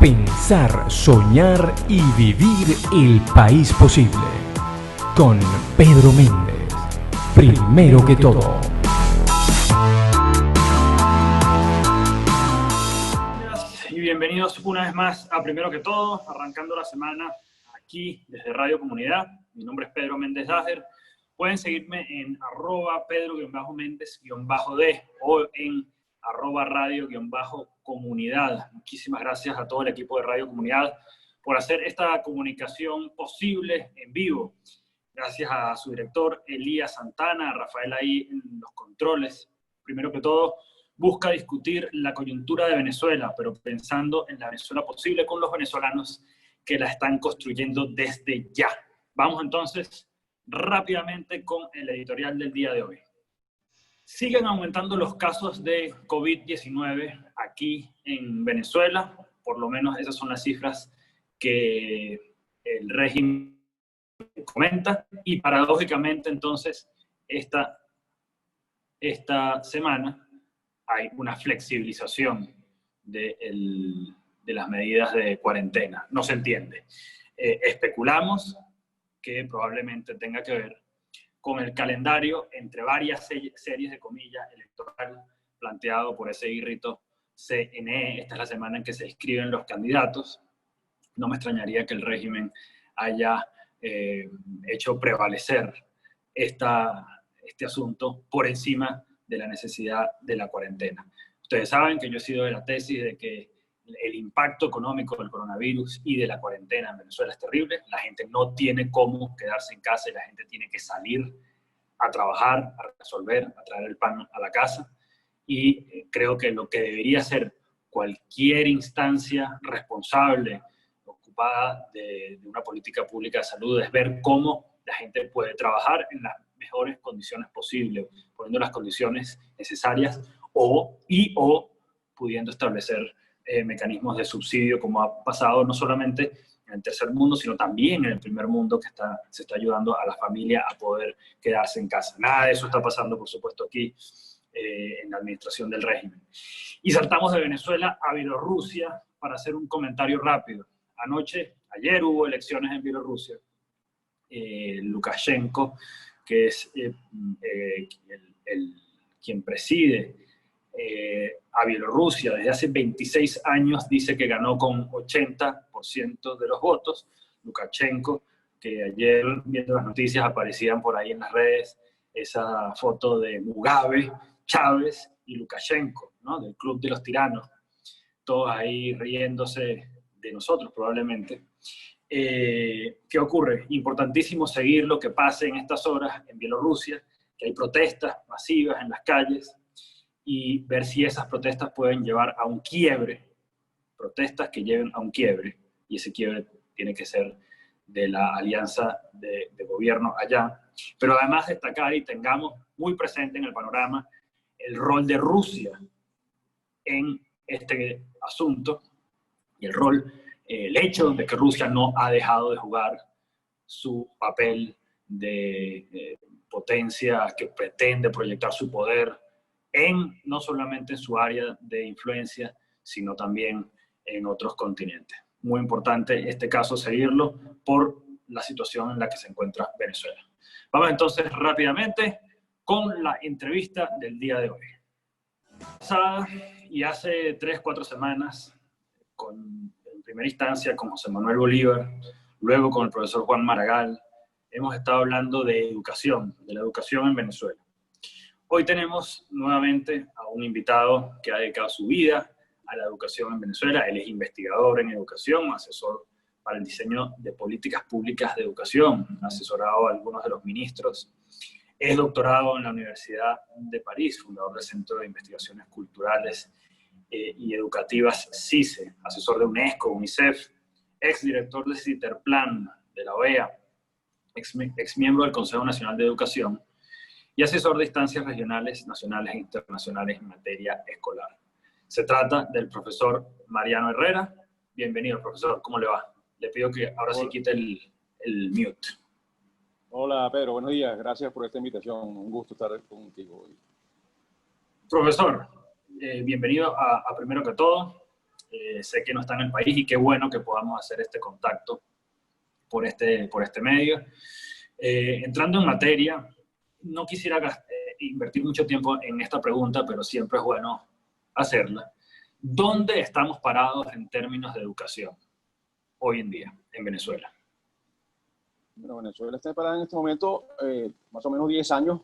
Pensar, soñar y vivir el país posible. Con Pedro Méndez. Primero que todo. Y bienvenidos una vez más a Primero que Todo, arrancando la semana aquí desde Radio Comunidad. Mi nombre es Pedro Méndez Dager. Pueden seguirme en @Pedro-Méndez-D o en @radio-comunidad. Muchísimas gracias a todo el equipo de Radio Comunidad por hacer esta comunicación posible en vivo. Gracias a su director Elías Santana, a Rafael ahí en los controles. Primero que todo, busca discutir la coyuntura de Venezuela, pero pensando en la Venezuela posible con los venezolanos que la están construyendo desde ya. Vamos entonces rápidamente con el editorial del día de hoy. Siguen aumentando los casos de COVID-19 aquí en Venezuela, por lo menos esas son las cifras que el régimen comenta, y paradójicamente entonces esta semana hay una flexibilización de las medidas de cuarentena. No se entiende. Especulamos que probablemente tenga que ver con el calendario, entre varias series de comillas, electoral planteado por ese irrito CNE. Esta es la semana en que se inscriben los candidatos. No me extrañaría que el régimen haya hecho prevalecer este asunto por encima de la necesidad de la cuarentena. Ustedes saben que yo he sido de la tesis de que el impacto económico del coronavirus y de la cuarentena en Venezuela es terrible. La gente no tiene cómo quedarse en casa y la gente tiene que salir a trabajar, a resolver, a traer el pan a la casa. Y creo que lo que debería ser cualquier instancia responsable, ocupada de una política pública de salud, es ver cómo la gente puede trabajar en las mejores condiciones posibles, poniendo las condiciones necesarias o pudiendo establecer mecanismos de subsidio, como ha pasado no solamente en el tercer mundo, sino también en el primer mundo, que se está ayudando a la familia a poder quedarse en casa. Nada de eso está pasando, por supuesto, aquí en la administración del régimen. Y saltamos de Venezuela a Bielorrusia para hacer un comentario rápido. Ayer hubo elecciones en Bielorrusia. Lukashenko, que es quien preside a Bielorrusia desde hace 26 años, dice que ganó con 80% de los votos. Lukashenko, que ayer viendo las noticias aparecían por ahí en las redes esa foto de Mugabe, Chávez y Lukashenko, ¿no? Del Club de los Tiranos, todos ahí riéndose de nosotros probablemente. ¿Qué ocurre? Importantísimo seguir lo que pase en estas horas en Bielorrusia, que hay protestas masivas en las calles, y ver si esas protestas pueden llevar a un quiebre, protestas que lleven a un quiebre, y ese quiebre tiene que ser de la alianza de gobierno allá. Pero además destacar y tengamos muy presente en el panorama el rol de Rusia en este asunto, y el hecho de que Rusia no ha dejado de jugar su papel de potencia que pretende proyectar su poder no solamente en su área de influencia, sino también en otros continentes. Muy importante este caso seguirlo por la situación en la que se encuentra Venezuela. Vamos entonces rápidamente con la entrevista del día de hoy. Y hace 3-4 semanas, en primera instancia con José Manuel Bolívar, luego con el profesor Juan Maragall, hemos estado hablando de educación, de la educación en Venezuela. Hoy tenemos nuevamente a un invitado que ha dedicado su vida a la educación en Venezuela. Él es investigador en educación, asesor para el diseño de políticas públicas de educación, asesorado a algunos de los ministros. Es doctorado en la Universidad de París, fundador del Centro de Investigaciones Culturales y Educativas CICE, asesor de UNESCO, UNICEF, exdirector de CITERPLAN de la OEA, exmiembro del Consejo Nacional de Educación y asesor de instancias regionales, nacionales e internacionales en materia escolar. Se trata del profesor Mariano Herrera. Bienvenido, profesor. ¿Cómo le va? Le pido que ahora sí quite el mute. Hola, Pedro. Buenos días. Gracias por esta invitación. Un gusto estar contigo hoy. Profesor, bienvenido a Primero que Todo. sé que no está en el país y qué bueno que podamos hacer este contacto por este medio. Entrando en materia, no quisiera invertir mucho tiempo en esta pregunta, pero siempre es bueno hacerla. ¿Dónde estamos parados en términos de educación hoy en día en Venezuela? Bueno, Venezuela está parada en este momento más o menos 10 años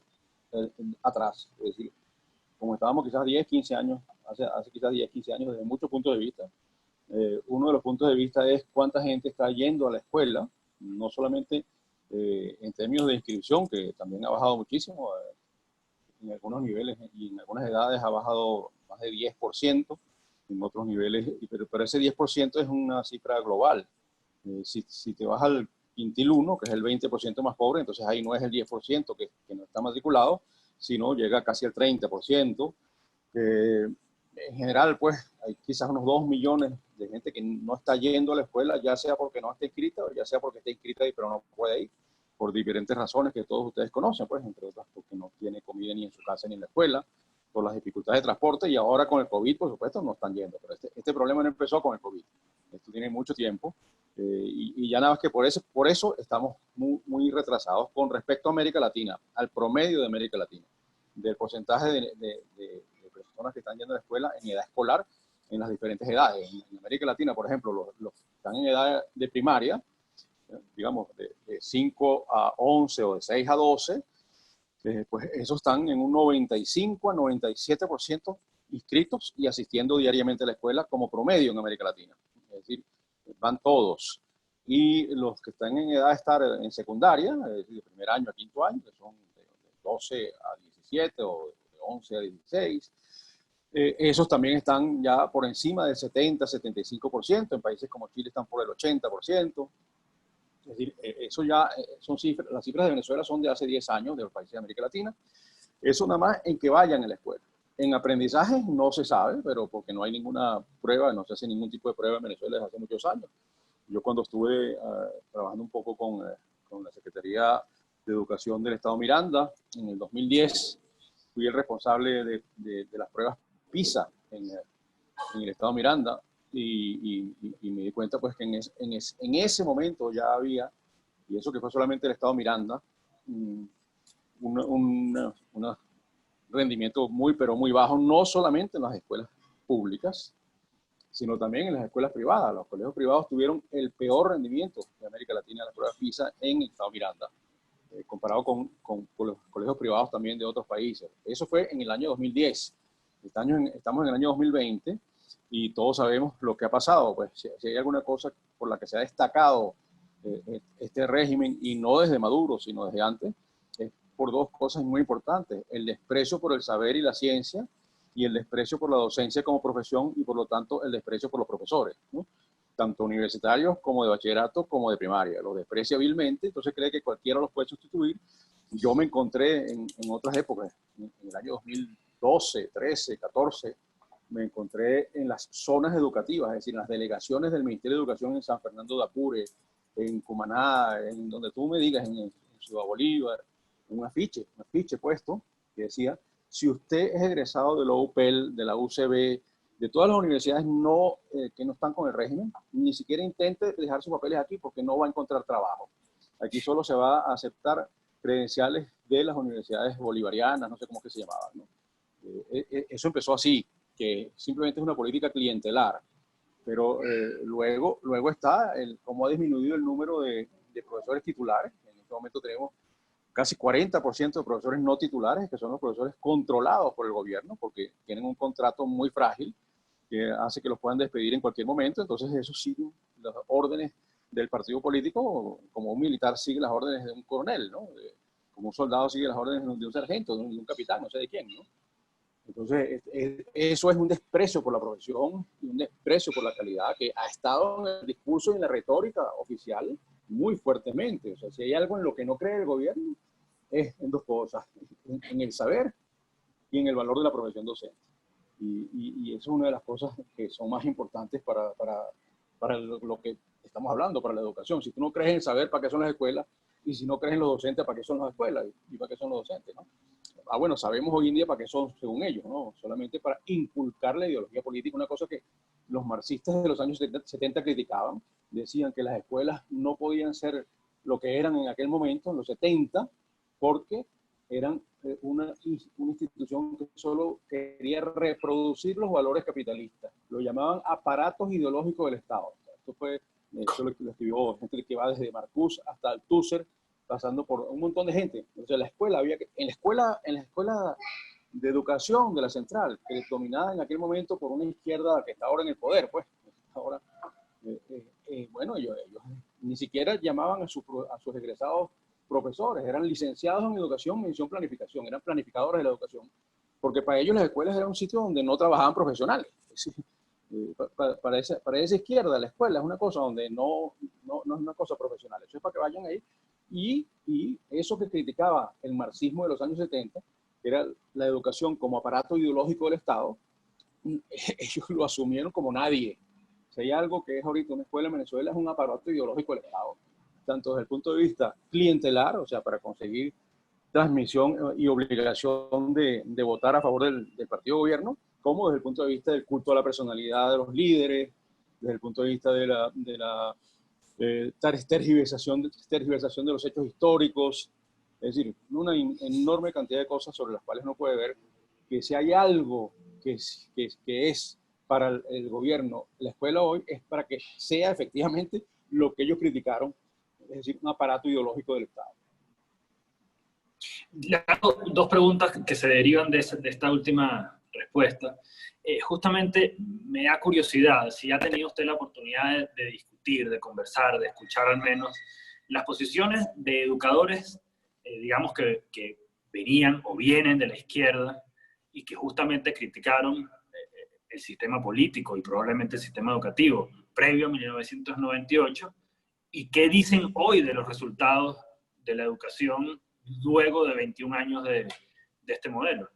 atrás. Es decir, como estábamos quizás 10, 15 años, hace quizás 10, 15 años desde muchos puntos de vista. Uno de los puntos de vista es cuánta gente está yendo a la escuela, no solamente en términos de inscripción, que también ha bajado muchísimo, en algunos niveles y en algunas edades ha bajado más de 10%, en otros niveles, pero ese 10% es una cifra global. Si te vas al quintil 1, que es el 20% más pobre, entonces ahí no es el 10% que no está matriculado, sino llega casi al 30%. En general, pues, hay quizás unos 2 millones de gente que no está yendo a la escuela, ya sea porque no está inscrita, o ya sea porque está inscrita pero no puede ir, por diferentes razones que todos ustedes conocen, pues, entre otras, porque no tiene comida ni en su casa ni en la escuela, por las dificultades de transporte, y ahora con el COVID, por supuesto, no están yendo. Pero este problema no empezó con el COVID. Esto tiene mucho tiempo, y ya nada más que por eso estamos muy retrasados con respecto a América Latina, al promedio de América Latina, del porcentaje de personas que están yendo a la escuela en edad escolar, en las diferentes edades. En América Latina, por ejemplo, los que están en edad de primaria, digamos, de 5 a 11 o de 6 a 12, pues esos están en un 95 a 97% inscritos y asistiendo diariamente a la escuela como promedio en América Latina. Es decir, van todos. Y los que están en edad de estar en secundaria, es decir, de primer año a quinto año, que son de 12 a 17 o de 11 a 16, esos también están ya por encima del 70-75%, en países como Chile están por el 80%. Es decir, eso ya son cifras, las cifras de Venezuela son de hace 10 años, de los países de América Latina. Eso nada más en que vayan a la escuela. En aprendizaje no se sabe, pero porque no hay ninguna prueba, no se hace ningún tipo de prueba en Venezuela desde hace muchos años. Yo cuando estuve trabajando un poco con la Secretaría de Educación del Estado Miranda, en el 2010, fui el responsable de las pruebas PISA en el Estado Miranda, y me di cuenta pues que en ese momento ya había, y eso que fue solamente el Estado Miranda, un rendimiento pero muy bajo, no solamente en las escuelas públicas, sino también en las escuelas privadas. Los colegios privados tuvieron el peor rendimiento de América Latina en las pruebas PISA en el Estado Miranda, comparado con los colegios privados también de otros países. Eso fue en el año 2010. Estamos en el año 2020 y todos sabemos lo que ha pasado. Pues si hay alguna cosa por la que se ha destacado este régimen, y no desde Maduro, sino desde antes, es por dos cosas muy importantes: el desprecio por el saber y la ciencia, y el desprecio por la docencia como profesión, y por lo tanto el desprecio por los profesores, ¿no? Tanto universitarios como de bachillerato como de primaria. Los desprecia vilmente, entonces cree que cualquiera los puede sustituir. Yo me encontré en otras épocas, en el año 2012, 13, 14, me encontré en las zonas educativas, es decir, en las delegaciones del Ministerio de Educación en San Fernando de Apure, en Cumaná, en donde tú me digas, en Ciudad Bolívar, un afiche puesto que decía: si usted es egresado de la UPEL, de la UCB, de todas las universidades que no están con el régimen, ni siquiera intente dejar sus papeles aquí porque no va a encontrar trabajo. Aquí solo se va a aceptar credenciales de las universidades bolivarianas, no sé cómo que se llamaban, ¿no? Eso empezó así, que simplemente es una política clientelar. Pero luego está cómo ha disminuido el número de profesores titulares. En este momento tenemos casi 40% de profesores no titulares, que son los profesores controlados por el gobierno, porque tienen un contrato muy frágil que hace que los puedan despedir en cualquier momento. Entonces eso sigue las órdenes del partido político, como un militar sigue las órdenes de un coronel, ¿no? Como un soldado sigue las órdenes de un sargento, de un capitán, no sé de quién, ¿no? Entonces, eso es un desprecio por la profesión y un desprecio por la calidad que ha estado en el discurso y en la retórica oficial muy fuertemente. O sea, si hay algo en lo que no cree el gobierno, es en dos cosas: en el saber y en el valor de la profesión docente. Y eso es una de las cosas que son más importantes para lo que estamos hablando, para la educación. Si tú no crees en el saber, ¿para qué son las escuelas? Y si no crees en los docentes, ¿para qué son las escuelas? ¿Y para qué son los docentes, no? Bueno, sabemos hoy en día para qué son, según ellos, ¿no? Solamente para inculcar la ideología política, una cosa que los marxistas de los años 70 criticaban, decían que las escuelas no podían ser lo que eran en aquel momento, en los 70, porque eran una institución que solo quería reproducir los valores capitalistas. Lo llamaban aparatos ideológicos del Estado. Esto fue, eso lo escribió gente que va desde Marcuse hasta Althusser, pasando por un montón de gente. O sea, la escuela había que, en la escuela de educación de la central, que dominada en aquel momento por una izquierda que está ahora en el poder, pues, ahora, bueno, ellos ni siquiera llamaban a sus egresados profesores, eran licenciados en educación, mención planificación, eran planificadores de la educación, porque para ellos las escuelas eran un sitio donde no trabajaban profesionales. Para esa izquierda, la escuela es una cosa donde no es una cosa profesional, eso es para que vayan ahí. Y eso que criticaba el marxismo de los años 70, que era la educación como aparato ideológico del Estado, ellos lo asumieron como nadie. Si hay algo que es ahorita una escuela en Venezuela, es un aparato ideológico del Estado, tanto desde el punto de vista clientelar, o sea, para conseguir transmisión y obligación de votar a favor del partido de gobierno, como desde el punto de vista del culto a la personalidad de los líderes, desde el punto de vista de la tergiversación de los hechos históricos, es decir, una enorme cantidad de cosas sobre las cuales uno puede ver que si hay algo que es para el gobierno, la escuela hoy, es para que sea efectivamente lo que ellos criticaron, es decir, un aparato ideológico del Estado. Le hago dos preguntas que se derivan de esta última respuesta. Justamente me da curiosidad si ha tenido usted la oportunidad de discutir, de conversar, de escuchar al menos las posiciones de educadores, digamos que venían o vienen de la izquierda y que justamente criticaron el sistema político y probablemente el sistema educativo previo a 1998, y qué dicen hoy de los resultados de la educación luego de 21 años de este modelo.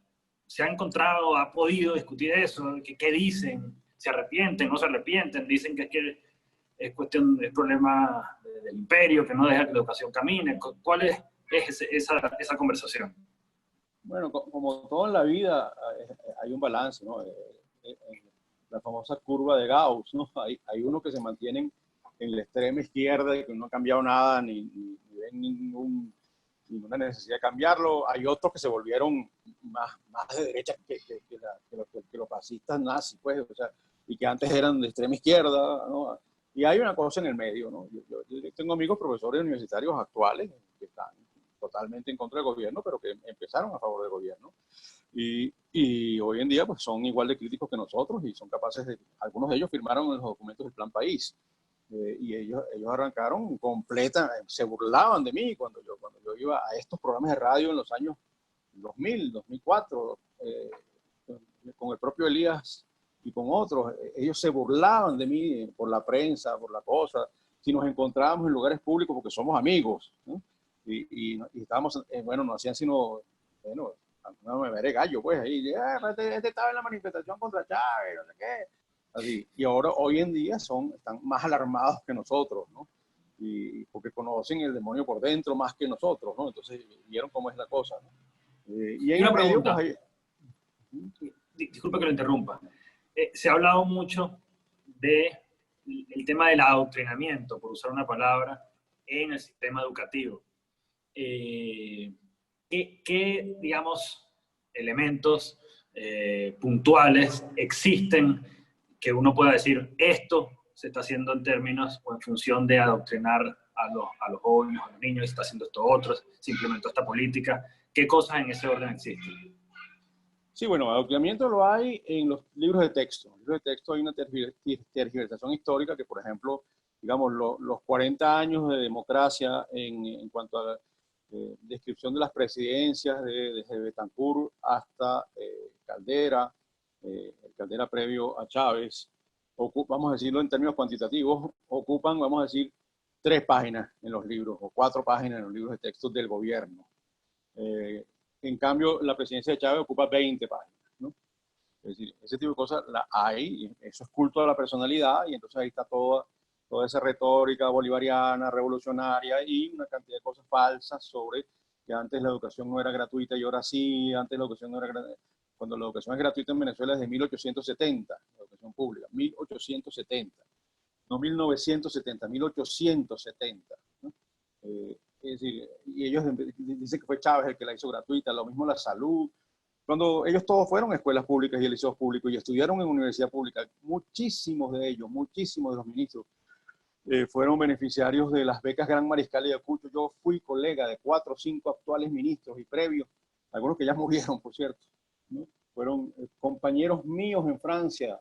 ¿Se ha encontrado, ha podido discutir eso? ¿Qué dicen? ¿Se arrepienten, no se arrepienten? Dicen que es cuestión, es problema del imperio, que no deja que la educación camine. ¿Cuál es esa conversación? Bueno, como todo en la vida, hay un balance, ¿no? La famosa curva de Gauss, ¿no? Hay unos que se mantienen en la extrema izquierda y que no ha cambiado nada, ni ven ninguna necesidad de cambiarlo. Hay otros que se volvieron más de derecha que los fascistas nazis, pues, o sea, y que antes eran de extrema izquierda, ¿no? Y hay una cosa en el medio, ¿no? Yo tengo amigos profesores universitarios actuales que están totalmente en contra del gobierno, pero que empezaron a favor del gobierno. Y hoy en día pues son igual de críticos que nosotros y son capaces de, algunos de ellos firmaron los documentos del Plan País, y ellos arrancaron se burlaban de mí cuando yo iba a estos programas de radio en los años 2000, 2004, con el propio Elías y con otros. Ellos se burlaban de mí por la prensa, por la cosa, si nos encontrábamos en lugares públicos porque somos amigos, ¿no? Y estábamos, bueno, no hacían sino, bueno, no me veré gallo, pues, ahí, este estaba en la manifestación contra Chávez, no sé qué, así. Y ahora, hoy en día, están más alarmados que nosotros, ¿no? Y porque conocen el demonio por dentro más que nosotros, ¿no? Entonces, vieron cómo es la cosa, ¿no? Y en una el medio, pregunta, pues, disculpe que lo interrumpa. Se ha hablado mucho del tema del adoctrinamiento, por usar una palabra, en el sistema educativo. ¿Qué, digamos, elementos puntuales existen que uno pueda decir esto se está haciendo en términos o en función de adoctrinar a los jóvenes, a los niños, y está haciendo esto otro, se implementó esta política? ¿Qué cosas en ese orden existen? sí, bueno, adoctrinamiento lo hay en los libros de texto. En los libros de texto hay una tergiversación histórica que, por ejemplo, digamos, los 40 años de democracia en cuanto a la descripción de las presidencias desde Betancourt hasta Caldera, el Caldera previo a Chávez, vamos a decirlo en términos cuantitativos, ocupan, vamos a decir, 3 páginas en los libros o 4 páginas en los libros de texto del gobierno. En cambio, la presidencia de Chávez ocupa 20 páginas, ¿no? Es decir, ese tipo de cosas la hay, y eso es culto a la personalidad, y entonces ahí está toda esa retórica bolivariana, revolucionaria, y una cantidad de cosas falsas sobre que antes la educación no era gratuita y ahora sí, antes la educación no era gratuita. Cuando la educación es gratuita en Venezuela es de 1870, la educación educación pública, 1870. No 1970, 1870. ¿No? Es decir, y ellos dicen que fue Chávez el que la hizo gratuita, lo mismo la salud. Cuando ellos todos fueron a escuelas públicas y liceos públicos y estudiaron en universidad pública, muchísimos de ellos, muchísimos de los ministros, fueron beneficiarios de las becas Gran Mariscal de Ayacucho. Yo fui colega de 4 o 5 actuales ministros y previos, algunos que ya murieron, por cierto, ¿no? Fueron compañeros míos en Francia,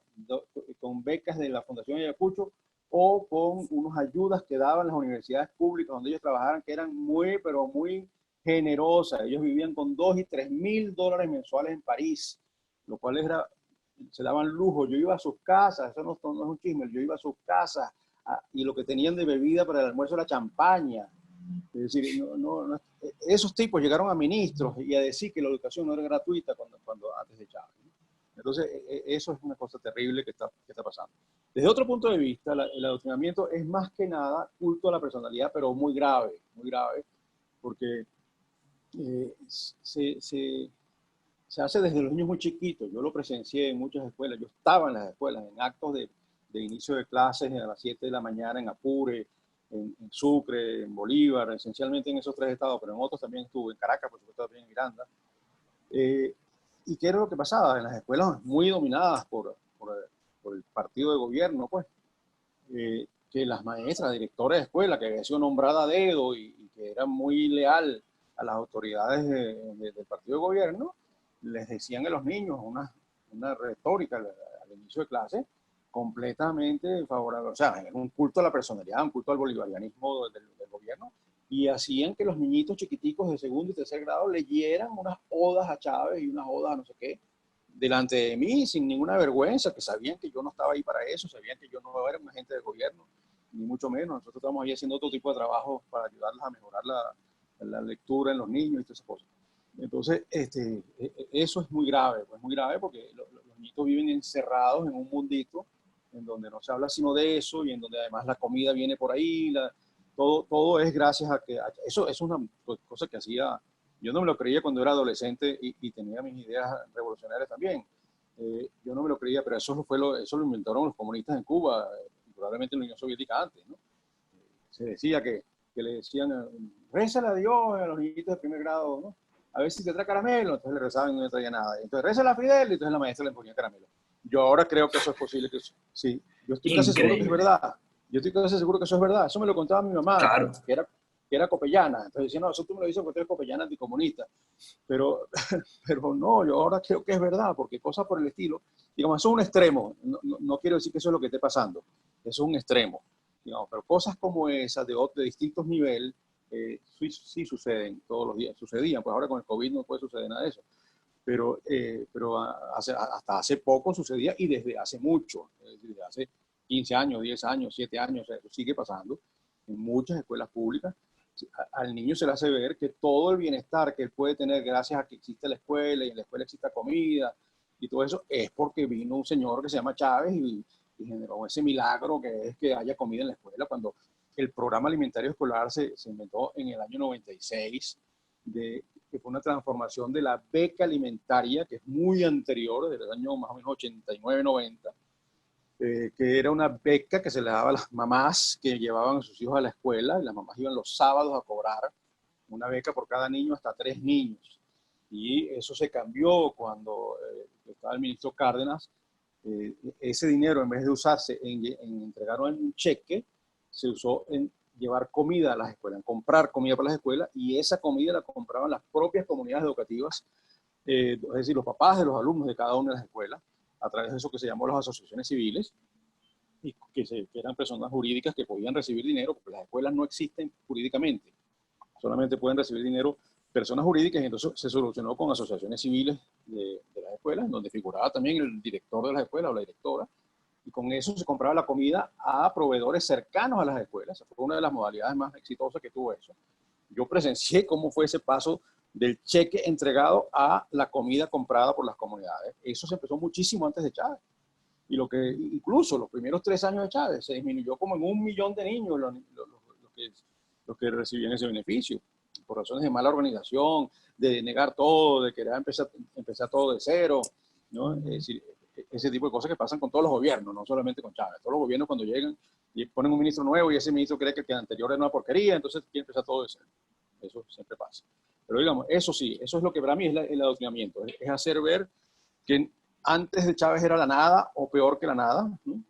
con becas de la Fundación Ayacucho o con unas ayudas que daban las universidades públicas donde ellos trabajaran, que eran muy, pero muy generosas. Ellos vivían con 2 y 3 mil dólares mensuales en París, lo cual era, se daban lujo. Yo iba a sus casas, eso no es un chisme, yo iba a sus casas y lo que tenían de bebida para el almuerzo era champaña. Es decir, esos tipos llegaron a ministros y a decir que la educación no era gratuita cuando antes de Chávez. Entonces, eso es una cosa terrible que está pasando. Desde otro punto de vista, el adoctrinamiento es más que nada culto a la personalidad, pero muy grave, porque se hace desde los niños muy chiquitos. Yo lo presencié en muchas escuelas, yo estaba en las escuelas, en actos de inicio de clases a las 7 de la mañana en Apure, en Sucre, en Bolívar, esencialmente en esos 3 estados, pero en otros también estuve, en Caracas, por supuesto, también en Miranda. ¿Y qué era lo que pasaba? En las escuelas muy dominadas por el partido de gobierno, pues, que las maestras, directoras de escuela, que había sido nombrada a dedo y que era muy leal a las autoridades del partido de gobierno, les decían a los niños una retórica al inicio de clase completamente favorable, o sea, un culto a la personalidad, un culto al bolivarianismo del gobierno, y hacían que los niñitos chiquiticos de segundo y tercer grado leyeran unas odas a Chávez y unas odas a no sé qué, delante de mí, sin ninguna vergüenza, que sabían que yo no estaba ahí para eso, sabían que yo no era un agente del gobierno, ni mucho menos. Nosotros estamos ahí haciendo otro tipo de trabajo para ayudarlos a mejorar la lectura en los niños y todas esas cosas. Entonces, eso es muy grave, pues muy grave porque los niños viven encerrados en un mundito en donde no se habla sino de eso y en donde además la comida viene por ahí, todo es gracias a que eso es una cosa que hacía, yo no me lo creía cuando era adolescente y tenía mis ideas revolucionarias también. Yo no me lo creía, pero eso lo inventaron los comunistas en Cuba, probablemente en la Unión Soviética antes, ¿no? Se decía que le decían, rézale a Dios a los niñitos de primer grado, ¿no? A ver si te trae caramelo, entonces le rezaban y no le traía nada. Entonces, rézale a Fidel, y entonces la maestra le ponía caramelo. Yo ahora creo que eso es posible, sí. Yo estoy casi seguro que es verdad. Yo estoy casi seguro que eso es verdad. Eso me lo contaba mi mamá, Claro. que era copellana. Entonces decía, no, eso tú me lo dices porque tú eres copellana anticomunista. Pero no, yo ahora creo que es verdad, porque cosas por el estilo, digamos, eso es un extremo. No quiero decir que eso es lo que esté pasando. Eso es un extremo. Digamos, pero cosas como esas de distintos niveles sí suceden todos los días. Sucedían, pues ahora con el COVID no puede suceder nada de eso. Pero hasta hace poco sucedía y desde hace mucho, desde hace 15 años, 10 años, 7 años, eso sigue pasando en muchas escuelas públicas. Al niño se le hace ver que todo el bienestar que él puede tener gracias a que existe la escuela y en la escuela exista comida y todo eso es porque vino un señor que se llama Chávez y generó ese milagro que es que haya comida en la escuela, cuando el programa alimentario escolar se inventó en el año 96, que fue una transformación de la beca alimentaria, que es muy anterior, desde el año más o menos 89-90, que era una beca que se le daba a las mamás que llevaban a sus hijos a la escuela, y las mamás iban los sábados a cobrar una beca por cada niño, hasta 3 niños. Y eso se cambió cuando estaba el ministro Cárdenas. Ese dinero, en vez de usarse en entregar un cheque, se usó en llevar comida a las escuelas, en comprar comida para las escuelas, y esa comida la compraban las propias comunidades educativas, es decir, los papás de los alumnos de cada una de las escuelas, a través de eso que se llamó las asociaciones civiles, y que eran personas jurídicas que podían recibir dinero, porque las escuelas no existen jurídicamente, solamente pueden recibir dinero personas jurídicas, y entonces se solucionó con asociaciones civiles de las escuelas, donde figuraba también el director de las escuelas o la directora, y con eso se compraba la comida a proveedores cercanos a las escuelas. Esa fue una de las modalidades más exitosas que tuvo eso. Yo presencié cómo fue ese paso del cheque entregado a la comida comprada por las comunidades. Eso se empezó muchísimo antes de Chávez. Y incluso los primeros 3 años de Chávez se disminuyó como en 1 millón de niños los que recibían ese beneficio, por razones de mala organización, de negar todo, de querer empezar todo de cero, ¿no? Es decir, ese tipo de cosas que pasan con todos los gobiernos, no solamente con Chávez. Todos los gobiernos cuando llegan y ponen un ministro nuevo y ese ministro cree que el anterior era una porquería, entonces quiere empezar todo de cero. Eso siempre pasa. Pero digamos, eso sí, eso es lo que para mí es el adoctrinamiento, es hacer ver que antes de Chávez era la nada o peor que la nada, ¿no?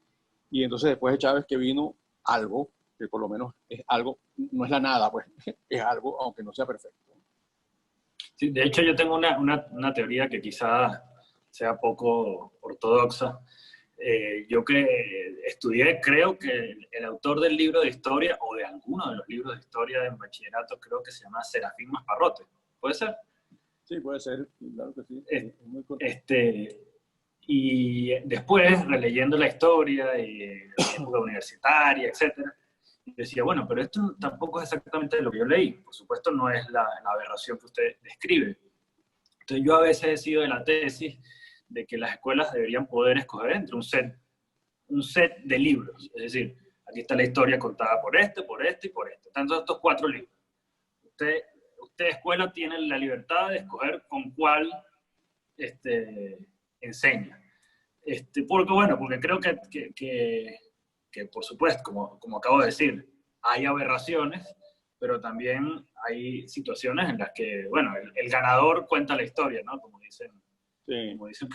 Y entonces después de Chávez que vino algo, que por lo menos es algo, no es la nada, pues es algo, aunque no sea perfecto. Sí, de hecho, yo tengo una teoría que quizás sea poco ortodoxa. Yo que estudié, creo que el autor del libro de historia, o de alguno de los libros de historia en bachillerato, creo que se llama Serafín Masparrote. ¿Puede ser? Sí, puede ser, claro que sí. Es muy y después, releyendo la historia y la época universitaria, etcétera, decía, bueno, pero esto tampoco es exactamente lo que yo leí. Por supuesto, no es la aberración que usted describe. Entonces, yo a veces he sido de la tesis de que las escuelas deberían poder escoger entre un set de libros. Es decir, aquí está la historia contada por este y por este. Tanto estos 4 libros. Usted, escuela, tiene la libertad de escoger con cuál enseña. Porque creo que por supuesto, como acabo de decir, hay aberraciones, pero también hay situaciones en las que, bueno, el ganador cuenta la historia, ¿no? Como dicen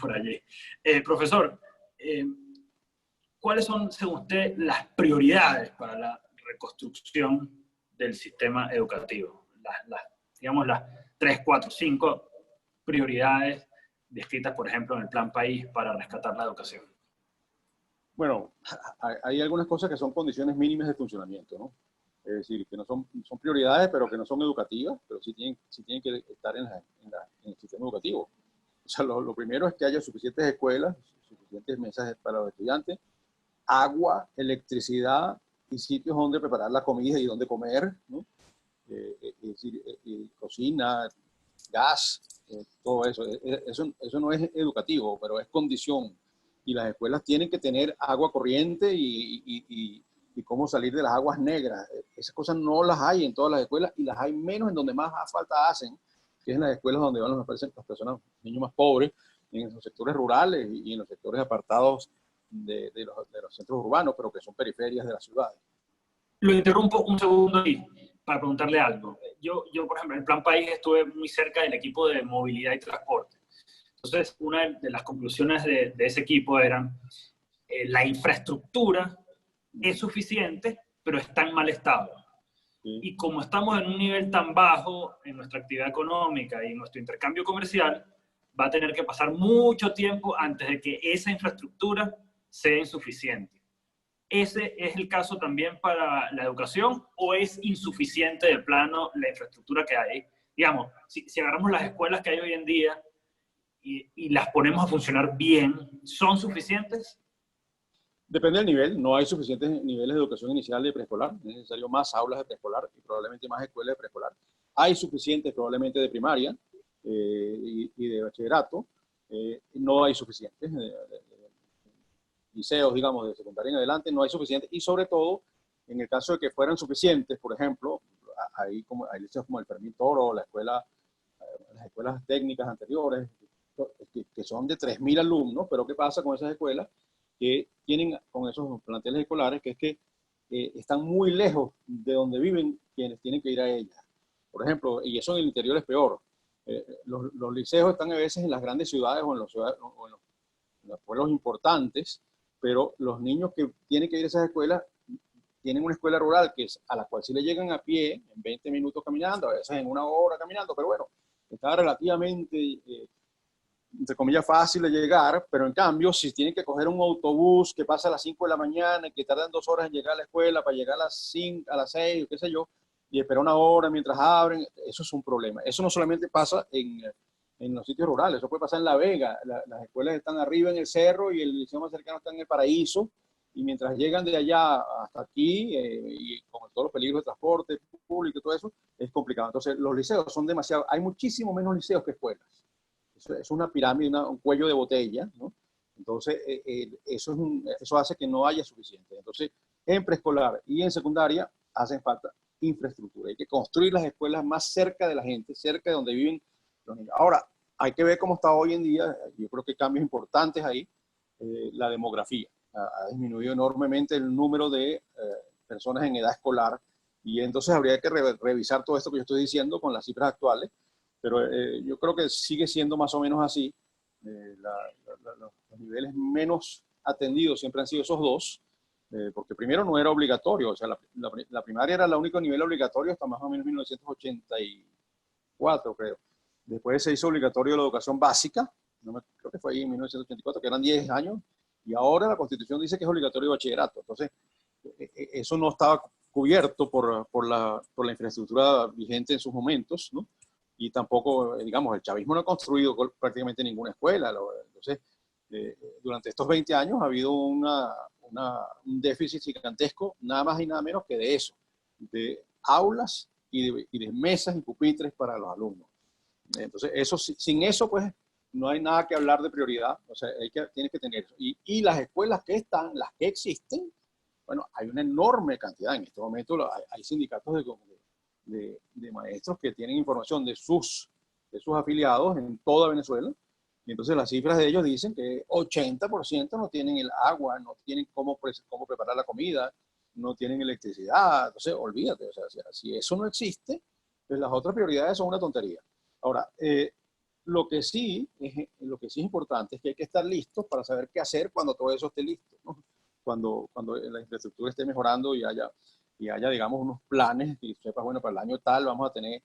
por allí. Profesor, ¿cuáles son, según usted, las prioridades para la reconstrucción del sistema educativo? Digamos, las 3, 4, 5 prioridades descritas, por ejemplo, en el Plan País para rescatar la educación. Bueno, hay algunas cosas que son condiciones mínimas de funcionamiento, ¿no? Es decir, que no son prioridades, pero que no son educativas, pero sí tienen que estar en el sistema educativo. O sea, lo primero es que haya suficientes escuelas, suficientes mesas para los estudiantes, agua, electricidad y sitios donde preparar la comida y donde comer, ¿no? Es decir, cocina, gas, todo eso. Eso no es educativo, pero es condición. Y las escuelas tienen que tener agua corriente y cómo salir de las aguas negras. Esas cosas no las hay en todas las escuelas y las hay menos en donde más falta hacen, que es en las escuelas donde van las personas, niños más pobres, en los sectores rurales y en los sectores apartados de los centros urbanos, pero que son periferias de las ciudades. Lo interrumpo un segundo ahí para preguntarle algo. Yo, por ejemplo, en el Plan País estuve muy cerca del equipo de movilidad y transporte. Entonces, una de las conclusiones de ese equipo era la infraestructura es suficiente, pero está en mal estado. Sí. Y como estamos en un nivel tan bajo en nuestra actividad económica y en nuestro intercambio comercial, va a tener que pasar mucho tiempo antes de que esa infraestructura sea insuficiente. ¿Ese es el caso también para la educación o es insuficiente de plano la infraestructura que hay? Digamos, si agarramos las escuelas que hay hoy en día y las ponemos a funcionar bien, ¿son suficientes? Depende del nivel. No hay suficientes niveles de educación inicial de preescolar. Es necesario más aulas de preescolar y probablemente más escuelas de preescolar. Hay suficientes probablemente de primaria y de bachillerato. No hay suficientes. Liceos, digamos, de secundaria en adelante, no hay suficientes. Y sobre todo, en el caso de que fueran suficientes, por ejemplo, hay liceos como el Fermín Toro, las escuelas técnicas anteriores, que son de 3.000 alumnos, pero ¿qué pasa con esas escuelas que tienen con esos planteles escolares? Que es que están muy lejos de donde viven quienes tienen que ir a ellas. Por ejemplo, y eso en el interior es peor. Los liceos están a veces en las grandes ciudades o en los pueblos importantes, pero los niños que tienen que ir a esas escuelas tienen una escuela rural a la cual sí le llegan a pie en 20 minutos caminando, a veces en 1 hora caminando, pero bueno, está relativamente, entre comillas, fácil de llegar, pero en cambio, si tienen que coger un autobús que pasa a las 5 de la mañana y que tardan 2 horas en llegar a la escuela para llegar a las 5, a las 6, qué sé yo, y esperar 1 hora mientras abren, eso es un problema. Eso no solamente pasa en los sitios rurales, eso puede pasar en La Vega. Las escuelas están arriba en el cerro y el liceo más cercano está en el Paraíso, y mientras llegan de allá hasta aquí, y con todos los peligros de transporte público y todo eso, es complicado. Entonces, los liceos son demasiado, hay muchísimo menos liceos que escuelas. Es una pirámide, un cuello de botella, ¿no? Entonces, eso hace que no haya suficiente. Entonces, en preescolar y en secundaria hacen falta infraestructura. Hay que construir las escuelas más cerca de la gente, cerca de donde viven los niños. Ahora, hay que ver cómo está hoy en día. Yo creo que hay cambios importantes ahí. la demografía. Ha disminuido enormemente el número de personas en edad escolar, y entonces habría que revisar todo esto que yo estoy diciendo con las cifras actuales, pero yo creo que sigue siendo más o menos así. Los niveles menos atendidos siempre han sido esos dos, porque primero no era obligatorio, o sea, la primaria era el único nivel obligatorio hasta más o menos 1984, creo. Después se hizo obligatorio la educación básica, creo que fue ahí en 1984, que eran 10 años, y ahora la Constitución dice que es obligatorio el bachillerato. Entonces, eso no estaba cubierto por la infraestructura vigente en sus momentos, ¿no? Y tampoco, digamos, el chavismo no ha construido prácticamente ninguna escuela. Entonces, durante estos 20 años ha habido un déficit gigantesco, nada más y nada menos que de eso, de aulas y de mesas y pupitres para los alumnos. Entonces, sin eso, pues, no hay nada que hablar de prioridad. O sea, tienes que tener eso. Y las escuelas que están, las que existen, bueno, hay una enorme cantidad. En este momento hay sindicatos de maestros que tienen información de sus afiliados en toda Venezuela. Y entonces las cifras de ellos dicen que 80% no tienen el agua, no tienen cómo preparar la comida, no tienen electricidad. Entonces, olvídate. O sea, si eso no existe, pues las otras prioridades son una tontería. Ahora, lo que sí es importante es que hay que estar listos para saber qué hacer cuando todo eso esté listo, ¿no? Cuando la infraestructura esté mejorando y haya, digamos, unos planes y sepas, bueno, para el año tal vamos a tener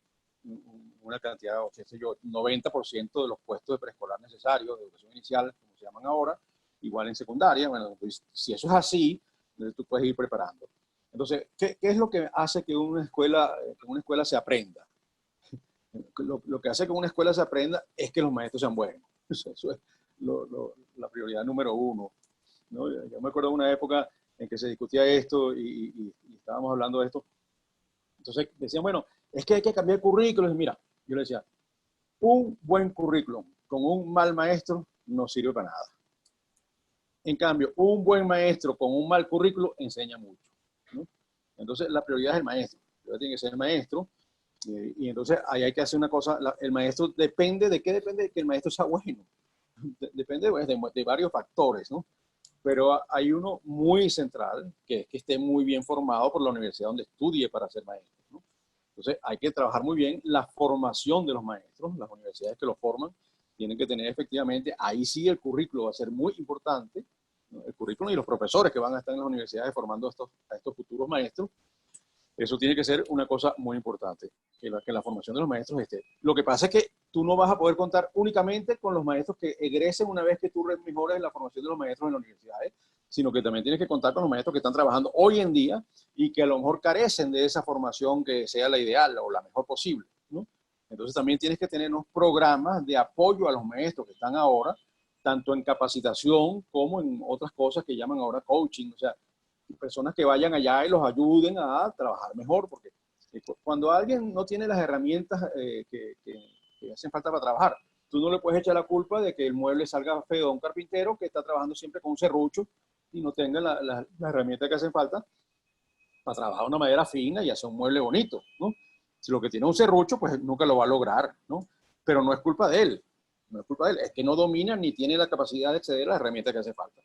una cantidad, o qué sé yo, 90% de los puestos de preescolar necesarios, de educación inicial, como se llaman ahora, igual en secundaria. Bueno, pues, si eso es así, entonces tú puedes ir preparando. Entonces, ¿qué es lo que hace que una escuela se aprenda? Lo que hace que una escuela se aprenda es que los maestros sean buenos. Eso es la prioridad número uno, ¿no? Yo me acuerdo de una época en que se discutía esto y estábamos hablando de esto. Entonces decían, bueno, es que hay que cambiar el currículum. Y mira, yo le decía, un buen currículum con un mal maestro no sirve para nada. En cambio, un buen maestro con un mal currículum enseña mucho, ¿no? Entonces, la prioridad es el maestro. Tiene que ser el maestro. Y entonces ahí hay que hacer una cosa. El maestro depende de que el maestro sea bueno. Depende de varios factores, ¿no? Pero hay uno muy central, que es que esté muy bien formado por la universidad donde estudie para ser maestro, ¿no? Entonces hay que trabajar muy bien la formación de los maestros. Las universidades que los forman tienen que tener efectivamente, ahí sí el currículo va a ser muy importante, ¿no? El currículo y los profesores que van a estar en las universidades formando a estos futuros maestros. Eso tiene que ser una cosa muy importante, que la formación de los maestros esté. Lo que pasa es que tú no vas a poder contar únicamente con los maestros que egresen una vez que tú mejores la formación de los maestros en las universidades, sino que también tienes que contar con los maestros que están trabajando hoy en día y que a lo mejor carecen de esa formación que sea la ideal o la mejor posible, ¿no? Entonces también tienes que tener unos programas de apoyo a los maestros que están ahora, tanto en capacitación como en otras cosas que llaman ahora coaching. O sea, personas que vayan allá y los ayuden a trabajar mejor, porque cuando alguien no tiene las herramientas que hacen falta para trabajar, tú no le puedes echar la culpa de que el mueble salga feo a un carpintero que está trabajando siempre con un serrucho y no tenga las herramientas que hacen falta para trabajar una madera fina y hacer un mueble bonito, ¿no? Si lo que tiene un serrucho, pues nunca lo va a lograr, ¿no? Pero no es culpa de él, es que no domina ni tiene la capacidad de acceder a las herramientas que hace falta.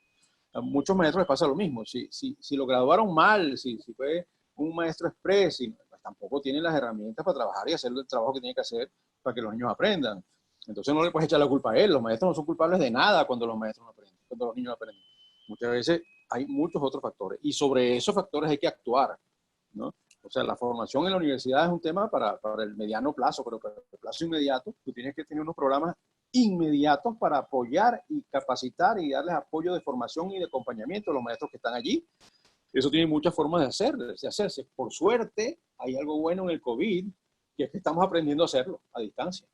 A muchos maestros les pasa lo mismo. Si lo graduaron mal, si fue un maestro express, pues tampoco tienen las herramientas para trabajar y hacer el trabajo que tiene que hacer para que los niños aprendan. Entonces no le puedes echar la culpa a él. Los maestros no son culpables de nada cuando los maestros no aprenden, cuando los niños aprenden. Muchas veces hay muchos otros factores y sobre esos factores hay que actuar, ¿no? O sea, la formación en la universidad es un tema para el mediano plazo, pero para el plazo inmediato tú tienes que tener unos programas inmediatos para apoyar y capacitar y darles apoyo de formación y de acompañamiento a los maestros que están allí. Eso tiene muchas formas de hacerse. Por suerte, hay algo bueno en el COVID, que es que estamos aprendiendo a hacerlo a distancia.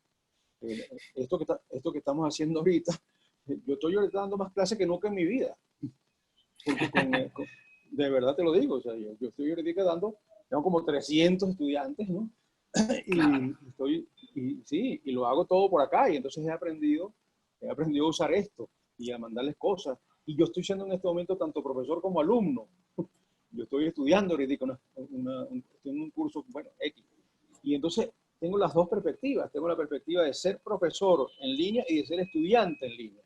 Esto que estamos haciendo ahorita, yo estoy ahorita dando más clases que nunca en mi vida. Porque de verdad te lo digo, o sea, yo estoy ahorita tengo como 300 estudiantes, ¿no? Y lo hago todo por acá, y entonces he aprendido a usar esto y a mandarles cosas. Y yo estoy siendo en este momento tanto profesor como alumno. Yo estoy estudiando ahorita en un curso, bueno, X. Y entonces tengo las dos perspectivas. Tengo la perspectiva de ser profesor en línea y de ser estudiante en línea.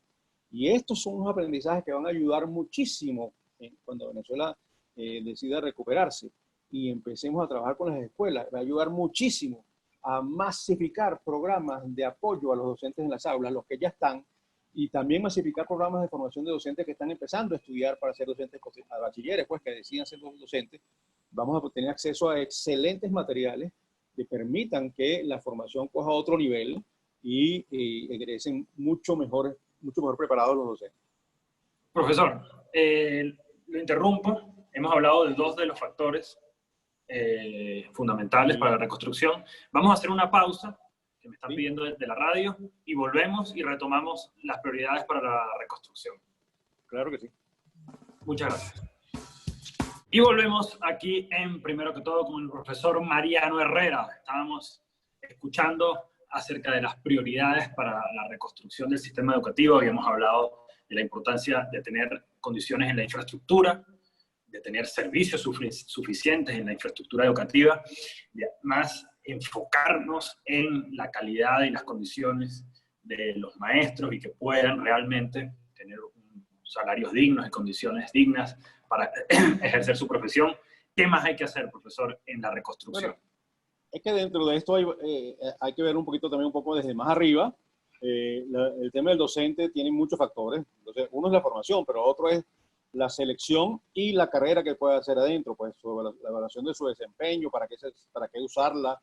Y estos son unos aprendizajes que van a ayudar muchísimo cuando Venezuela decida recuperarse y empecemos a trabajar con las escuelas. Va a ayudar muchísimo a masificar programas de apoyo a los docentes en las aulas, los que ya están, y también masificar programas de formación de docentes que están empezando a estudiar para ser docentes, a bachilleres, pues que decidan ser docentes. Vamos a tener acceso a excelentes materiales que permitan que la formación coja otro nivel y egresen mucho mejor preparados los docentes. Profesor, lo interrumpo. Hemos hablado de dos de los factores fundamentales para la reconstrucción. Vamos a hacer una pausa que me están pidiendo desde la radio y volvemos y retomamos las prioridades para la reconstrucción. Claro que sí. Muchas gracias. Y volvemos aquí en Primero que Todo con el profesor Mariano Herrera. Estábamos escuchando acerca de las prioridades para la reconstrucción del sistema educativo. Habíamos hablado de la importancia de tener condiciones en la infraestructura, de tener servicios suficientes en la infraestructura educativa, y además enfocarnos en la calidad y las condiciones de los maestros y que puedan realmente tener salarios dignos y condiciones dignas para ejercer su profesión. ¿Qué más hay que hacer, profesor, en la reconstrucción? Bueno, es que dentro de esto hay que ver un poquito también un poco desde más arriba. El tema del docente tiene muchos factores. Entonces, uno es la formación, pero otro es la selección y la carrera que puede hacer adentro, pues la evaluación de su desempeño, para qué usarla,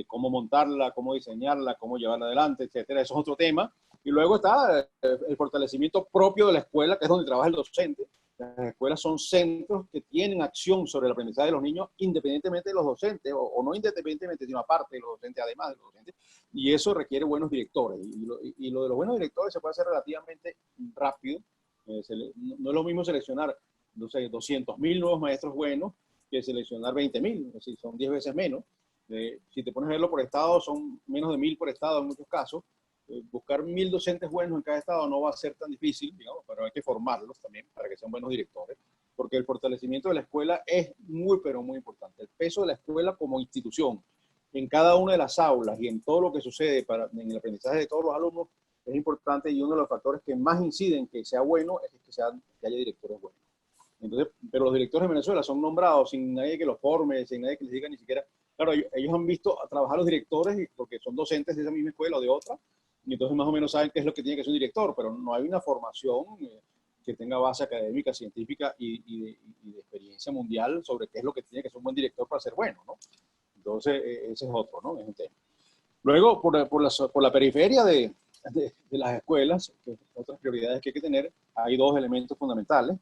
cómo montarla, cómo diseñarla, cómo llevarla adelante, etcétera. Eso es otro tema. Y luego está el fortalecimiento propio de la escuela, que es donde trabaja el docente. Las escuelas son centros que tienen acción sobre el aprendizaje de los niños, independientemente de los docentes, o no independientemente, sino aparte de los docentes, además de los docentes. Y eso requiere buenos directores. Y lo de los buenos directores se puede hacer relativamente rápido. No es lo mismo seleccionar, no sé, 200.000 nuevos maestros buenos que seleccionar 20.000, es decir, son 10 veces menos. Si te pones a verlo por estado, son menos de 1.000 por estado en muchos casos. Buscar 1.000 docentes buenos en cada estado no va a ser tan difícil, digamos, pero hay que formarlos también para que sean buenos directores, porque el fortalecimiento de la escuela es muy, pero muy importante. El peso de la escuela como institución, en cada una de las aulas y en todo lo que sucede en el aprendizaje de todos los alumnos, es importante, y uno de los factores que más inciden que sea bueno es que haya directores buenos. Entonces, pero los directores de Venezuela son nombrados sin nadie que los forme, sin nadie que les diga ni siquiera. Claro, ellos han visto a trabajar los directores porque son docentes de esa misma escuela o de otra, y entonces más o menos saben qué es lo que tiene que hacer un director, pero no hay una formación que tenga base académica, científica y de experiencia mundial sobre qué es lo que tiene que ser un buen director para ser bueno, ¿no? Entonces, ese es otro, ¿no? Es un tema. Luego, por la periferia de las escuelas, que otras prioridades que hay que tener, hay dos elementos fundamentales.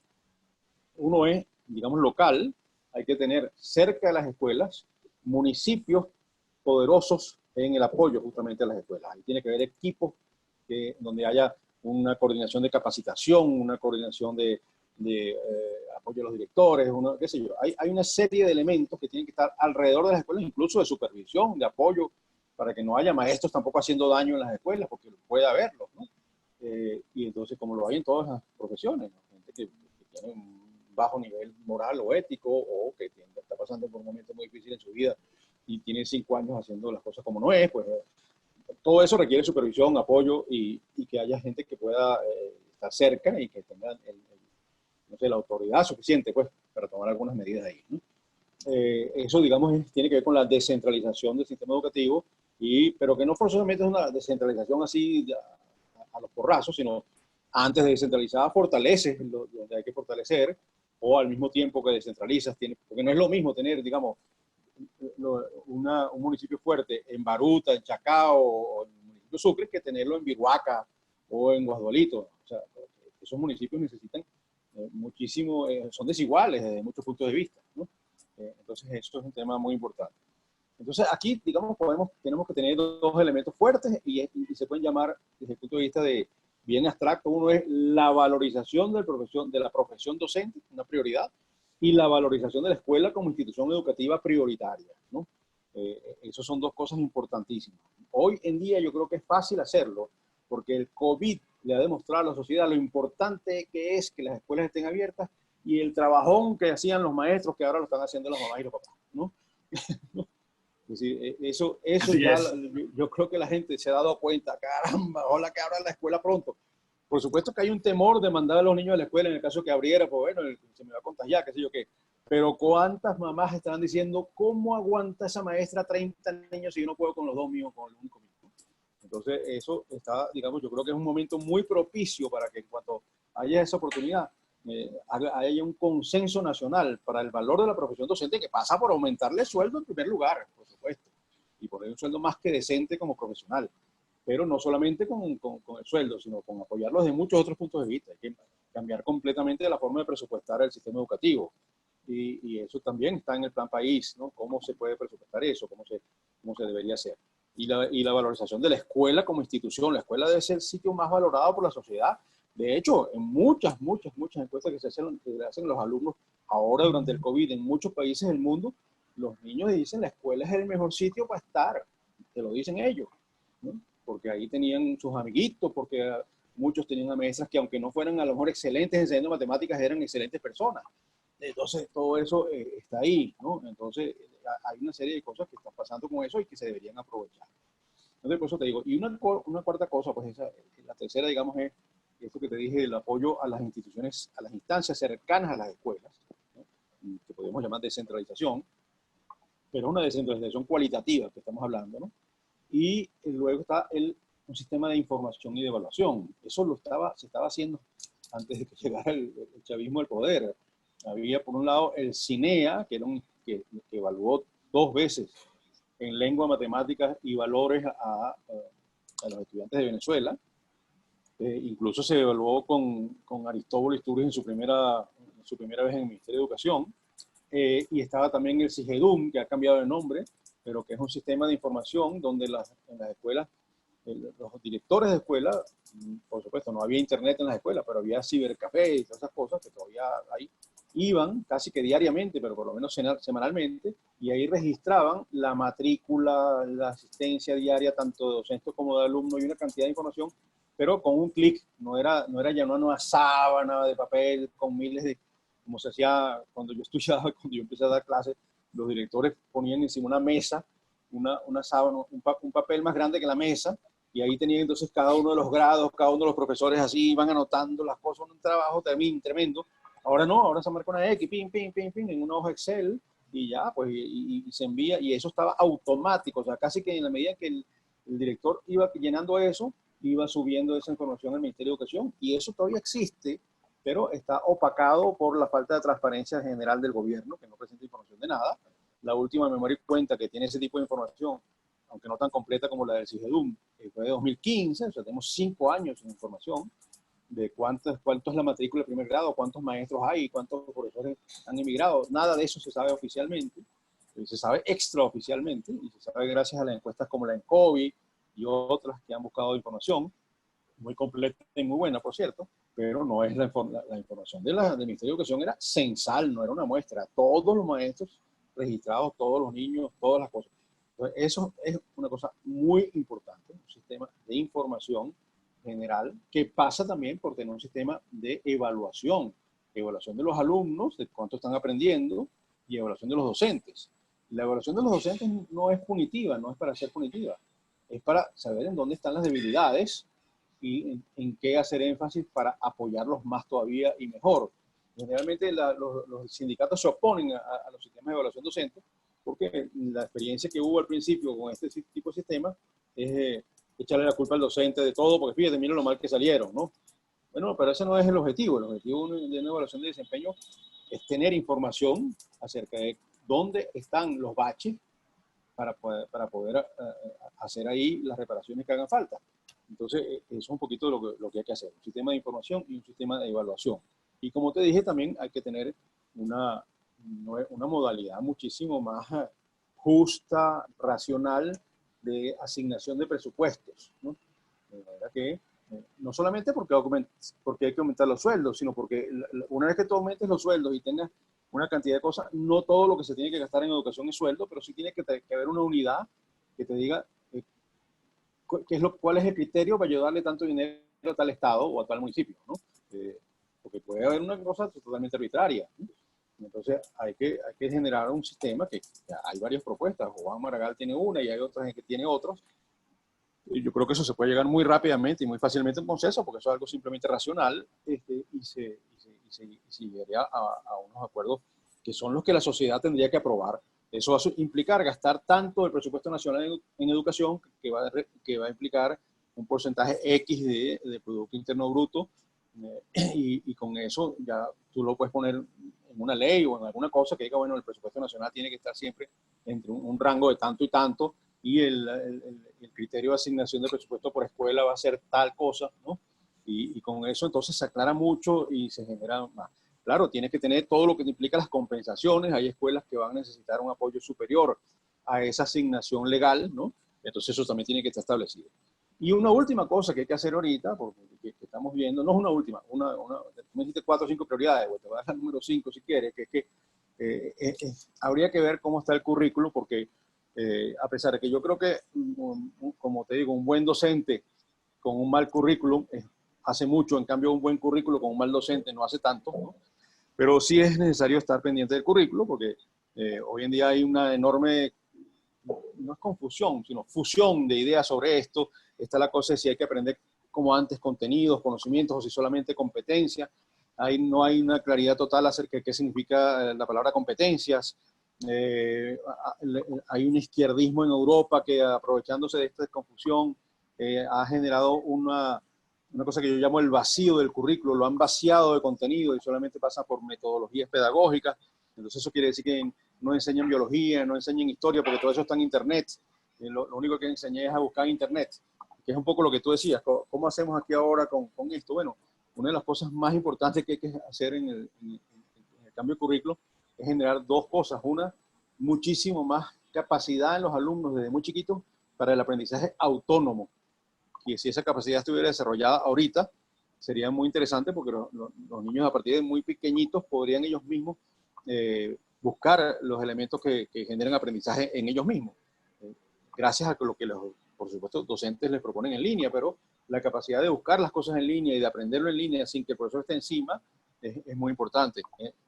Uno es, digamos, local. Hay que tener cerca de las escuelas municipios poderosos en el apoyo justamente a las escuelas. Ahí tiene que haber equipos donde haya una coordinación de capacitación, una coordinación de apoyo a los directores, qué sé yo. Hay una serie de elementos que tienen que estar alrededor de las escuelas, incluso de supervisión, de apoyo, para que no haya maestros tampoco haciendo daño en las escuelas, porque puede haberlo, ¿no? Y entonces, como lo hay en todas las profesiones, ¿no? Gente que tiene un bajo nivel moral o ético, o que está pasando por un momento muy difícil en su vida y tiene 5 años haciendo las cosas como no es, pues todo eso requiere supervisión, apoyo y que haya gente que pueda estar cerca y que tenga no sé, la autoridad suficiente, pues, para tomar algunas medidas ahí, ¿no? Eso, digamos, tiene que ver con la descentralización del sistema educativo, pero que no forzosamente es una descentralización así a los porrazos, sino antes de descentralizar fortaleces donde hay que fortalecer, o al mismo tiempo que descentralizas, porque no es lo mismo tener, digamos, un municipio fuerte en Baruta, en Chacao o en el municipio Sucre, que tenerlo en Viruaca o en Guasdualito. O sea, esos municipios necesitan muchísimo, son desiguales desde muchos puntos de vista, ¿no? Entonces, esto es un tema muy importante. Entonces, aquí, digamos, tenemos que tener dos elementos fuertes y se pueden llamar, desde el punto de vista de bien abstracto. Uno es la valorización de la profesión docente, una prioridad, y la valorización de la escuela como institución educativa prioritaria, ¿no? Esas son dos cosas importantísimas. Hoy en día yo creo que es fácil hacerlo, porque el COVID le ha demostrado a la sociedad lo importante que es que las escuelas estén abiertas y el trabajón que hacían los maestros, que ahora lo están haciendo las mamás y los papás, ¿no? Es decir, eso ya, yo creo que la gente se ha dado cuenta, caramba, ojalá que abran la escuela pronto, Por supuesto que hay un temor de mandar a los niños a la escuela en el caso que abriera, pues bueno, se me va a contagiar, qué sé yo qué. Pero ¿cuántas mamás están diciendo, cómo aguanta esa maestra 30 niños si yo no puedo con los dos míos, con el único mío? Entonces, eso está, digamos, yo creo que es un momento muy propicio para que en cuanto haya esa oportunidad, haya un consenso nacional para el valor de la profesión docente, que pasa por aumentarle el sueldo en primer lugar, por supuesto, y poner un sueldo más que decente como profesional. Pero no solamente con el sueldo, sino con apoyarlos de muchos otros puntos de vista. Hay que cambiar completamente la forma de presupuestar el sistema educativo. Y eso también está en el plan país, ¿no? ¿Cómo se puede presupuestar eso? ¿Cómo se debería hacer? Y la valorización de la escuela como institución. La escuela debe ser el sitio más valorado por la sociedad. De hecho, en muchas encuestas que se hacen los alumnos ahora durante el COVID, en muchos países del mundo, los niños dicen la escuela es el mejor sitio para estar. Te lo dicen ellos, ¿no? Porque ahí tenían sus amiguitos, porque muchos tenían a maestras que aunque no fueran a lo mejor excelentes enseñando matemáticas, eran excelentes personas. Entonces, todo eso está ahí, ¿no? Entonces, hay una serie de cosas que están pasando con eso y que se deberían aprovechar. Entonces, por eso te digo, y una cuarta cosa, pues la tercera, digamos, es esto que te dije, el apoyo a las instituciones, a las instancias cercanas a las escuelas, ¿no? Que podemos llamar descentralización, pero es una descentralización cualitativa que estamos hablando, ¿no? Y luego está un sistema de información y de evaluación. Eso se estaba haciendo antes de que llegara el chavismo al poder. Había, por un lado, el CINEA, que evaluó 2 veces en lengua, matemáticas y valores a los estudiantes de Venezuela. Incluso se evaluó con Aristóbulo Isturiz en su primera vez en el Ministerio de Educación. Y estaba también el CIGEDUM, que ha cambiado de nombre, pero que es un sistema de información donde en las escuelas, los directores de escuela, por supuesto, no había internet en las escuelas, pero había cibercafé y todas esas cosas que todavía hay, iban casi que diariamente, pero por lo menos semanalmente, y ahí registraban la matrícula, la asistencia diaria, tanto de docentes como de alumnos, y una cantidad de información, pero con un clic, no era ya una sábana de papel con miles de, como se hacía cuando yo estudiaba, cuando yo empecé a dar clases, los directores ponían encima una mesa, una sábana, un papel más grande que la mesa, y ahí tenían entonces cada uno de los grados, cada uno de los profesores así, iban anotando las cosas, un trabajo tremendo. Ahora no, ahora se marca una X, pin, en una hoja Excel, y ya, pues, y se envía, y eso estaba automático, o sea, casi que en la medida que el director iba llenando eso, iba subiendo esa información al Ministerio de Educación, y eso todavía existe, pero está opacado por la falta de transparencia general del gobierno, que no presenta información de nada. La última memoria y cuenta que tiene ese tipo de información, aunque no tan completa como la del CIGEDUM, fue de 2015, o sea, tenemos 5 años de información de cuánto es la matrícula de primer grado, cuántos maestros hay, cuántos profesores han emigrado. Nada de eso se sabe oficialmente, se sabe extraoficialmente, y se sabe gracias a las encuestas como la ENCOVI y otras que han buscado información, muy completa y muy buena, por cierto, pero no es la información del Ministerio de Educación, era censal, no era una muestra. Todos los maestros registrados, todos los niños, todas las cosas. Entonces, eso es una cosa muy importante, un sistema de información general que pasa también por tener un sistema de evaluación de los alumnos, de cuánto están aprendiendo, y evaluación de los docentes. La evaluación de los docentes no es punitiva, no es para ser punitiva, es para saber en dónde están las debilidades y en qué hacer énfasis para apoyarlos más todavía y mejor. Generalmente los sindicatos se oponen a los sistemas de evaluación docente porque la experiencia que hubo al principio con este tipo de sistemas es echarle la culpa al docente de todo, porque fíjate, mira lo mal que salieron, ¿no? Bueno, pero ese no es el objetivo. El objetivo de una evaluación de desempeño es tener información acerca de dónde están los baches para poder hacer ahí las reparaciones que hagan falta. Entonces, eso es un poquito lo que hay que hacer, un sistema de información y un sistema de evaluación. Y como te dije, también hay que tener una modalidad muchísimo más justa, racional, de asignación de presupuestos, ¿no? De manera que no solamente porque hay que aumentar los sueldos, sino porque una vez que tú aumentes los sueldos y tengas una cantidad de cosas, no todo lo que se tiene que gastar en educación es sueldo, pero sí tiene que haber una unidad que te diga cuál es el criterio para ayudarle tanto dinero a tal estado o a tal municipio, ¿no? Porque puede haber una cosa totalmente arbitraria, ¿no? Entonces hay que generar un sistema que hay varias propuestas. Juan Maragall tiene una y hay otras que tiene otros, Y yo creo que eso se puede llegar muy rápidamente y muy fácilmente a un consenso, porque eso es algo simplemente racional, y se llegaría a unos acuerdos que son los que la sociedad tendría que aprobar. Eso va a implicar gastar tanto del presupuesto nacional en educación, que va a implicar un porcentaje X de Producto Interno Bruto, y con eso ya tú lo puedes poner en una ley o en alguna cosa que diga, bueno, el presupuesto nacional tiene que estar siempre entre un rango de tanto y tanto, y el criterio de asignación de presupuesto por escuela va a ser tal cosa, ¿no? Y con eso entonces se aclara mucho y se genera más. Claro, tienes que tener todo lo que implica las compensaciones. Hay escuelas que van a necesitar un apoyo superior a esa asignación legal, ¿no? Entonces eso también tiene que estar establecido. Y una última cosa que hay que hacer ahorita, porque que estamos viendo, no es una última, me dijiste 4 o 5 prioridades, te voy a dar el número 5 si quieres, que es que habría que ver cómo está el currículo, porque a pesar de que yo creo que, como te digo, un buen docente con un mal currículum hace mucho, en cambio un buen currículo con un mal docente no hace tanto, ¿no? Pero sí es necesario estar pendiente del currículo, porque hoy en día hay una enorme, no es confusión, sino fusión de ideas sobre esto. Está la cosa de si hay que aprender como antes contenidos, conocimientos, o si solamente competencia. Ahí no hay una claridad total acerca de qué significa la palabra competencias. Hay un izquierdismo en Europa que, aprovechándose de esta confusión, ha generado una cosa que yo llamo el vacío del currículo. Lo han vaciado de contenido y solamente pasa por metodologías pedagógicas. Entonces eso quiere decir que no enseñan biología, no enseñan historia, porque todo eso está en Internet. Lo único que enseñé es a buscar en Internet, que es un poco lo que tú decías. ¿Cómo hacemos aquí ahora con esto? Bueno, una de las cosas más importantes que hay que hacer en el cambio de currículo es generar dos cosas. Una, muchísimo más capacidad en los alumnos desde muy chiquitos para el aprendizaje autónomo. Y si esa capacidad estuviera desarrollada ahorita, sería muy interesante, porque los niños a partir de muy pequeñitos podrían ellos mismos buscar los elementos que generen aprendizaje en ellos mismos, gracias a lo que por supuesto, docentes les proponen en línea, pero la capacidad de buscar las cosas en línea y de aprenderlo en línea sin que el profesor esté encima es muy importante.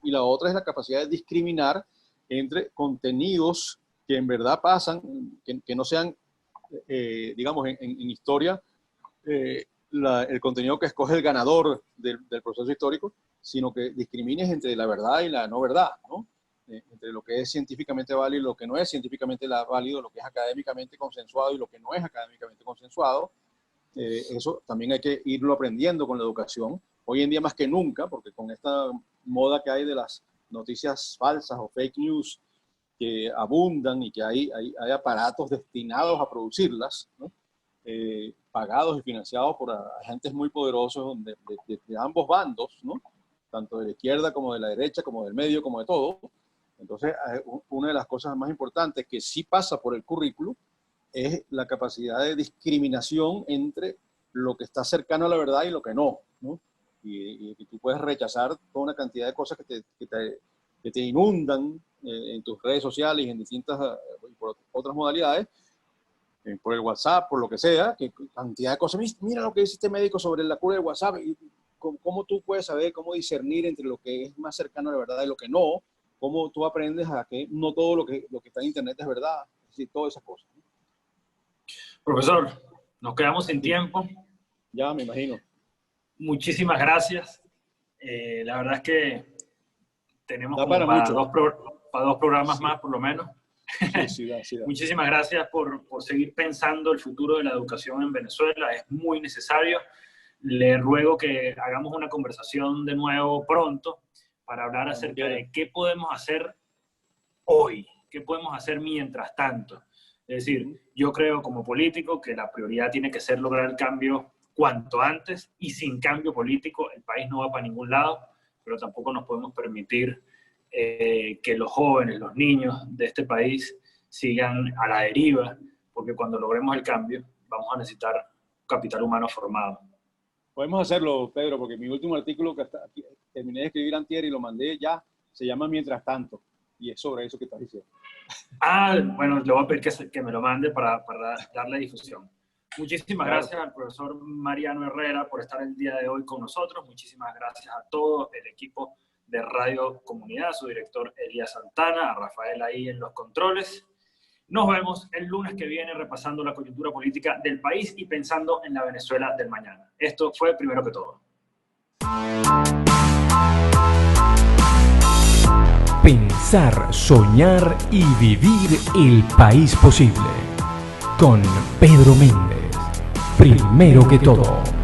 Y la otra es la capacidad de discriminar entre contenidos que en verdad pasan, que no sean, digamos, en historia, el contenido que escoge el ganador del proceso histórico, sino que discrimines entre la verdad y la no verdad, ¿no? Entre lo que es científicamente válido y lo que no es científicamente válido, lo que es académicamente consensuado y lo que no es académicamente consensuado. Eso también hay que irlo aprendiendo con la educación. Hoy en día más que nunca, porque con esta moda que hay de las noticias falsas o fake news que abundan, y que hay aparatos destinados a producirlas, ¿no? Pagados y financiados por agentes muy poderosos de ambos bandos, ¿no? Tanto de la izquierda como de la derecha, como del medio, como de todo. Entonces, una de las cosas más importantes que sí pasa por el currículo es la capacidad de discriminación entre lo que está cercano a la verdad y lo que no, ¿no? Y tú puedes rechazar toda una cantidad de cosas que te inundan en tus redes sociales y en distintas, por otras modalidades, por el WhatsApp, por lo que sea, que cantidad de cosas. Mira lo que dice este médico sobre la cura del WhatsApp, y cómo tú puedes saber, cómo discernir entre lo que es más cercano a la verdad y lo que no, cómo tú aprendes a que no todo lo que está en Internet es verdad, es decir, todas esas cosas. Profesor, nos quedamos sin tiempo. Ya me imagino. Muchísimas gracias. La verdad es que tenemos como para dos programas sí. más, por lo menos. Sí, da. Muchísimas gracias por seguir pensando el futuro de la educación en Venezuela. Es muy necesario. Le ruego que hagamos una conversación de nuevo pronto para hablar acerca de qué podemos hacer hoy, qué podemos hacer mientras tanto. Es decir, yo creo como político que la prioridad tiene que ser lograr el cambio cuanto antes, y sin cambio político el país no va para ningún lado, pero tampoco nos podemos permitir que los jóvenes, los niños de este país sigan a la deriva, porque cuando logremos el cambio vamos a necesitar capital humano formado. Podemos hacerlo, Pedro, porque mi último artículo que aquí, terminé de escribir antier y lo mandé ya, se llama Mientras Tanto, y es sobre eso que estás diciendo. Bueno, le voy a pedir que me lo mande para darle difusión. Muchísimas gracias al profesor Mariano Herrera por estar el día de hoy con nosotros. Muchísimas gracias a todo el equipo de Radio Comunidad, a su director Elías Santana, a Rafael ahí en los controles. Nos vemos el lunes que viene repasando la coyuntura política del país y pensando en la Venezuela del mañana. Esto fue Primero que Todo. Pensar, soñar y vivir el país posible. Con Pedro Méndez. Primero que Todo.